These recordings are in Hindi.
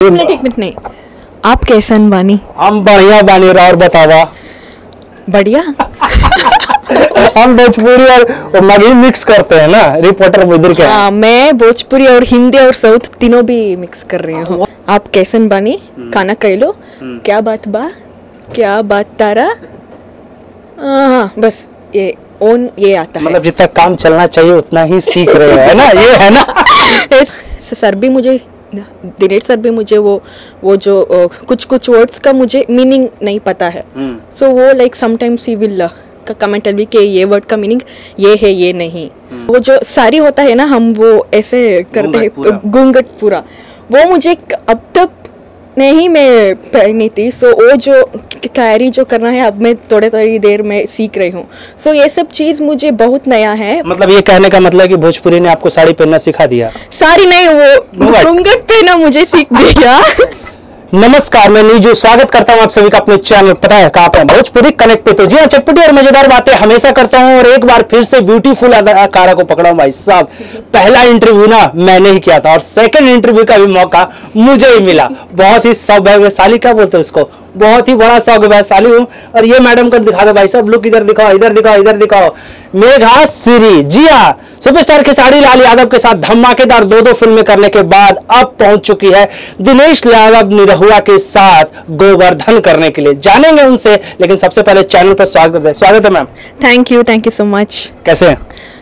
एक मिनट नहीं। आप कैसन बानी? हम बढ़िया बानी और बतावा। बढ़िया। हम भोजपुरी और मगही मिक्स करते हैं ना, रिपोर्टर इधर के। हाँ, मैं भोजपुरी और हिंदी और साउथ तीनों भी मिक्स कर रही हूँ। आप कैसन बानी? खाना खैलो? क्या बात बा? क्या बात तारा? हाँ, बस ये आता है। मतलब जितना काम चलना चाहिए उतना ही सीख रहे हो, है ना? ये है ना। सर भी मुझे, दिनेश सर भी मुझे वो जो कुछ वर्ड्स का मुझे मीनिंग नहीं पता है। सो वो like sometimes he will comment भी कि ये वर्ड का मीनिंग ये है, ये नहीं। वो जो सारी होता है ना, हम वो ऐसे करते हैं घूंघट पूरा, वो मुझे अब तक नहीं मैं पहनी थी। सो वो जो कैरी जो करना है अब मैं थोड़ी देर में सीख रही हूँ। सो ये सब चीज मुझे बहुत नया है। मतलब ये कहने का मतलब कि भोजपुरी ने आपको साड़ी पहनना सिखा दिया? साड़ी नहीं, वो घूंघट पहना मुझे सीख दिया। नमस्कार, मैं नीजू स्वागत करता हूं आप सभी का अपने चैनल पता है कहां पे, भोजपुरी कनेक्ट पे। तो जी हाँ, चटपटी और मजेदार बातें हमेशा करता हूं और एक बार फिर से ब्यूटीफुल अदाकारा को पकड़ा हूं भाई साहब। पहला इंटरव्यू ना मैंने ही किया था और सेकंड इंटरव्यू का भी मौका मुझे ही मिला। बहुत ही सौभाग्यशाली, क्या बोलते हैं उसको, बहुत ही बड़ा सौभाग्यशाली हूं। और ये मैडम को दिखा दो भाई साहब, लुक इधर दिखाओ, इधर दिखाओ, इधर दिखाओ। मेघा सिरी, जी हाँ, सुपरस्टार खेसारी लाल यादव के साथ धमाकेदार दो फिल्में करने के बाद अब पहुंच चुकी है दिनेश यादव निरहुआ के साथ गोवर्धन करने के लिए। जानेंगे उनसे, लेकिन सबसे पहले चैनल पर स्वागत है ma'am. Thank you so much. कैसे हैं?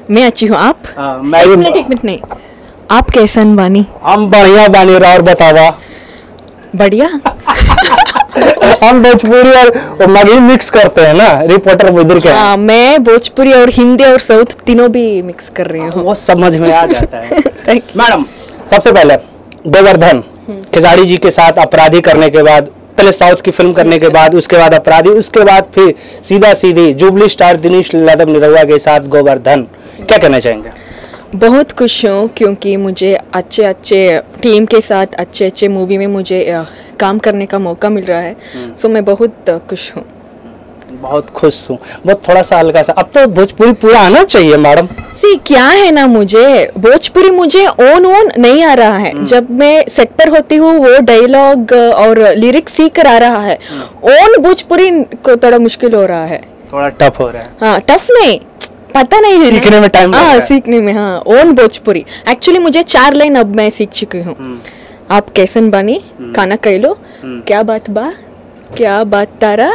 मैं अच्छी हूँ, आप? एक मिनट नहीं। आप कैसन बानी? हम बढ़िया बानी और बतावा। बढ़िया। हम भोजपुरी और मगही मिक्स करते हैं ना, रिपोर्टर इधर के। हाँ, मैं भोजपुरी और हिंदी और साउथ तीनों भी मिक्स कर रही हूँ। वो समझ में आ जाता है। मैडम, सबसे पहले गोवर्धन खेसारी जी के साथ अपराधी करने के बाद, पहले साउथ की फिल्म करने के बाद, उसके बाद अपराधी, उसके बाद फिर सीधा सीधी जुबली स्टार दिनेश यादव निरहुआ के साथ गोवर्धन, क्या कहना चाहेंगे? बहुत खुश हूँ क्योंकि मुझे अच्छे टीम के साथ अच्छे मूवी में मुझे काम करने का मौका मिल रहा है। सो मैं बहुत खुश हूँ। बहुत खुश हूँ। बहुत थोड़ा सा हल्का सा, अब तो भोजपुरी पूरा आना चाहिए मैडम। सी क्या है ना, मुझे भोजपुरी मुझे ओन नहीं आ रहा है। जब मैं सेट पर होती हूँ वो डायलॉग और लिरिक्स सीख कर आ रहा है। ओन भोजपुरी को थोड़ा मुश्किल हो रहा है, थोड़ा टफ हो रहा है। हाँ, टफ नहीं, पता नहीं है, सीखने में टाइम लग रहा है। सीखने में। हाँ, ओन भोजपुरी एक्चुअली मुझे 4 लाइन अब मैं सीख चुकी हूँ। आप कैसन बानी? खाना खैलो? क्या बात बा? क्या बात तारा?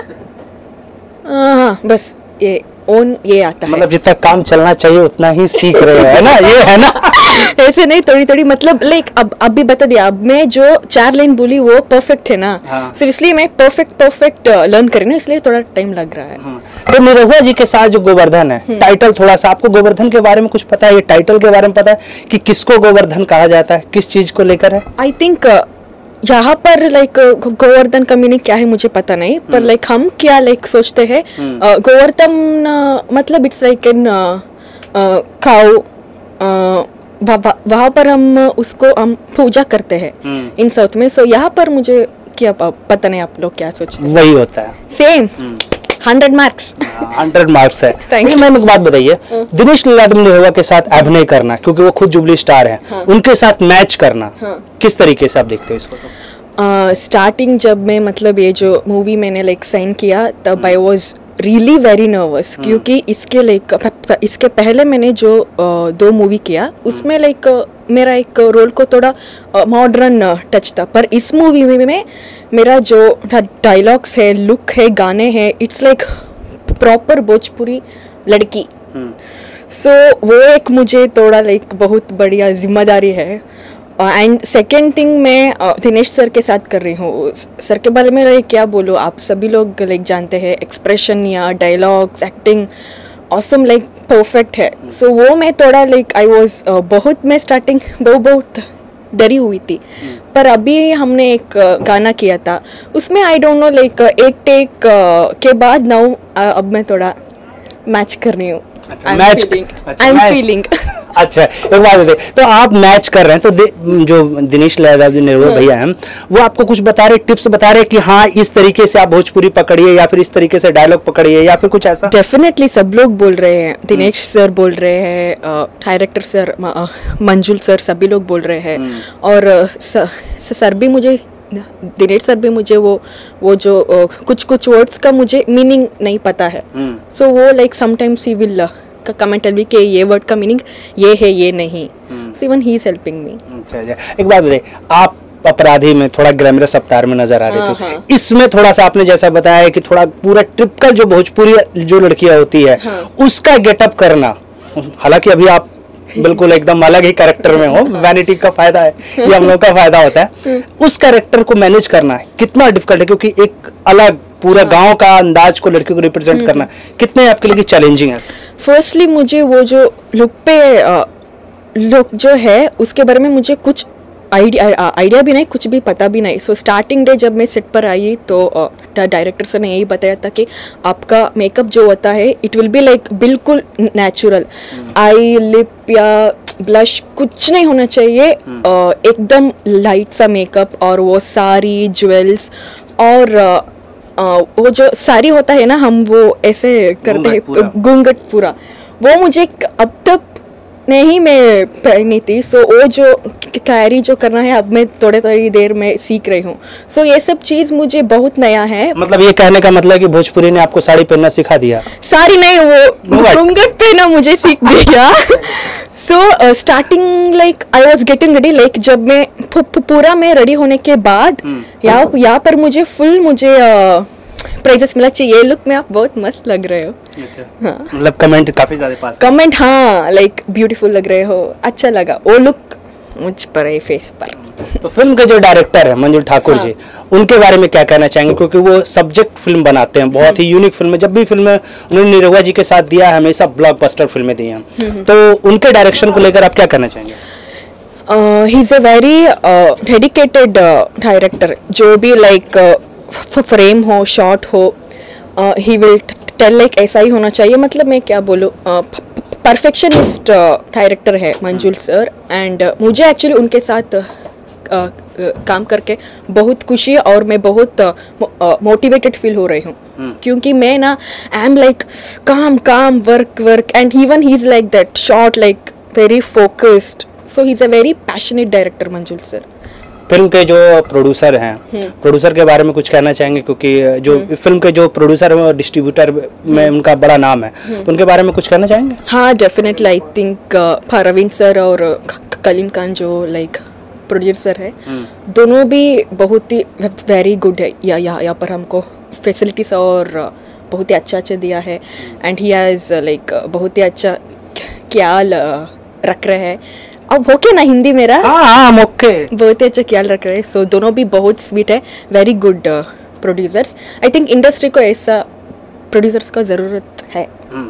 हाँ, बस ये आता है। मतलब जितना काम चलना चाहिए उतना ही सीख रहे हो, है ना? ये है ना। ऐसे नहीं, थोड़ी मतलब लाइक अब भी बता दिया। अब मैं जो 4 लाइन बोली वो परफेक्ट है ना। हाँ। सो इसलिए मैं परफेक्ट लर्न करी ना, इसलिए थोड़ा टाइम लग रहा है। तो निरहुआ जी के साथ जो गोवर्धन है, टाइटल थोड़ा सा आपको गोवर्धन के बारे में कुछ पता है? ये टाइटल के बारे में पता है कि किसको गोवर्धन कहा जाता है, किस चीज को लेकर है? आई थिंक यहाँ पर लाइक गोवर्धन का मीनिंग क्या है मुझे पता नहीं, पर लाइक हम क्या लाइक सोचते हैं गोवर्धन मतलब इट्स लाइक एन काउ। वहाँ पर हम उसको हम पूजा करते हैं इन साउथ में। सो यहाँ पर मुझे क्या पता नहीं आप लोग क्या सोचते हैं। वही होता है सेम। 100 मार्क्स। 100 मार्क्स है। मैम एक बात बताइए, दिनेश यादव निरहुआ के साथ अभिनय करना, क्योंकि वो खुद जुबली स्टार है, उनके साथ मैच करना, किस तरीके से आप देखते हो इसको? तो स्टार्टिंग जब मैं मतलब ये जो मूवी मैंने लाइक साइन किया तब I was really very nervous, क्योंकि इसके पहले मैंने जो 2 मूवी किया उसमें लाइक मेरा एक रोल को थोड़ा मॉडर्न टच था, पर इस मूवी में मेरा जो डायलॉग्स है, लुक है, गाने हैं, इट्स लाइक प्रॉपर भोजपुरी लड़की। सो वो एक मुझे थोड़ा लाइक बहुत बढ़िया जिम्मेदारी है। एंड सेकेंड थिंग, मैं दिनेश सर के साथ कर रही हूँ। सर के बारे में लाइक क्या बोलूँ, आप सभी लोग लाइक जानते हैं, एक्सप्रेशन या dialogues, acting awesome like perfect है। सो वो मैं थोड़ा लाइक आई वाज बहुत, मैं स्टार्टिंग बहुत डरी हुई थी, पर अभी हमने एक गाना किया था उसमें आई डोंट नो लाइक एक टेक के बाद नाउ अब मैं थोड़ा मैच कर रही हूँ। I am feeling. अच्छा, एक बात बताइए, तो आप मैच कर रहे हैं तो जो दिनेश यादव जी निरहुआ भैया हैं वो आपको कुछ बता रहे, टिप्स बता रहे कि हाँ इस तरीके से आप भोजपुरी पकड़िए या फिर इस तरीके से डायलॉग पकड़िए या फिर कुछ ऐसा? डेफिनेटली सब लोग बोल रहे हैं, दिनेश सर बोल रहे हैं, डायरेक्टर सर मंजुल सर, सभी लोग बोल रहे हैं। और सर भी मुझे दिनेश सर भी मुझे वो जो कुछ कुछ वर्ड्स का मुझे मीनिंग नहीं पता है, सो वो like sometimes he will comment tell me कि ये वर्ड का मीनिंग ये है ये नहीं, so even he is helping me. अच्छा, एक बात बताइए, आप अपराधी में थोड़ा ग्लैमरस अवतार में नजर आ रही थी, इसमें थोड़ा सा आपने जैसा बताया कि थोड़ा पूरा टिपिकल जो भोजपुरी जो लड़कियां होती है उसका गेटअप करना, हालांकि अभी आप बिल्कुल एकदम अलग ही कैरेक्टर में हो, वैनिटी का फायदा है, ये हम लोग का फायदा होता है, उस कैरेक्टर को मैनेज करना कितना डिफिकल्ट है, क्योंकि एक अलग पूरा गांव का अंदाज को लड़की को रिप्रेजेंट करना कितने आपके लिए चैलेंजिंग है? फर्स्टली मुझे वो जो लुक जो है उसके बारे में मुझे कुछ आइडिया भी नहीं, कुछ भी पता भी नहीं। सो स्टार्टिंग डे जब मैं सेट पर आई तो डायरेक्टर सर ने यही बताया था कि आपका मेकअप जो होता है इट विल बी लाइक बिल्कुल नेचुरल, आई लिप या ब्लश कुछ नहीं होना चाहिए, एकदम लाइट सा मेकअप, और वो सारी ज्वेल्स और वो जो साड़ी होता है ना, हम वो ऐसे करते हैं घूंघट पूरा, वो मुझे अब तक नहीं मैं पहनी थी। सो वो जो कैरी जो करना है अब मैं थोड़ी देर में सीख रही हूँ। सो ये सब चीज़ मुझे बहुत नया है। मतलब ये कहने का मतलब कि भोजपुरी ने आपको साड़ी पहनना सिखा दिया? साड़ी नहीं, वो घूंघट पहना मुझे सीख दिया। So starting like I was getting ready, like जब मैं पूरा मैं रेडी होने के बाद यहाँ पर मुझे प्राइजेस मिला चाहिए, ये लुक में आप बहुत मस्त लग रहे हो। हाँ, मतलब कमेंट काफी ज्यादा पास कमेंट, हाँ, लाइक ब्यूटीफुल लग रहे हो, अच्छा लगा वो लुक मुझ पर है, फेस पर। तो फिल्म के जो डायरेक्टर है मंजुल ठाकुर जी, उनके बारे में क्या कहना चाहेंगे? क्योंकि वो सब्जेक्ट फिल्म बनाते हैं, बहुत ही यूनिक फिल्म है, जब भी फिल्म उन्होंने निरहुआ जी के साथ दिया है हमेशा ब्लॉकबस्टर फिल्में दी हैं, तो उनके डायरेक्शन को लेकर आप क्या कहना चाहेंगे? He is a very dedicated director, जो भी लाइक फ्रेम हो, शॉट हो, ही विल टेल लाइक ऐसा ही होना चाहिए। मतलब मैं क्या बोलूँ, परफेक्शनिस्ट डायरेक्टर है मंजुल सर, एंड मुझे एक्चुअली उनके साथ काम करके बहुत खुशी है, और मैं बहुत मोटिवेटेड फील हो रही हूँ, क्योंकि मैं ना आई एम लाइक काम work and even he is like that, shot like very focused, so he is a very passionate director Manjul sir. Film के जो प्रोड्यूसर हैं, प्रोड्यूसर के बारे में कुछ कहना चाहेंगे? क्योंकि जो फिल्म के जो प्रोड्यूसर हैं डिस्ट्रीब्यूटर में उनका बड़ा नाम है, तो उनके बारे में कुछ कहना चाहेंगे? हाँ, definitely, I think Parveen sir और कलीम खान जो लाइक प्रोड्यूसर है, दोनों भी बहुत ही वेरी गुड है। यहाँ पर हमको फैसिलिटीज और बहुत ही अच्छा दिया है, एंड ही हैज़ लाइक बहुत ही अच्छा ख्याल रख रहे हैं। अब होके ना हिंदी मेरा, हाँ, ओके, बहुत ही अच्छा ख्याल रख रहे हैं। सो दोनों भी बहुत स्वीट है, very good producers. I think industry को ऐसा प्रोड्यूसर्स का ज़रूरत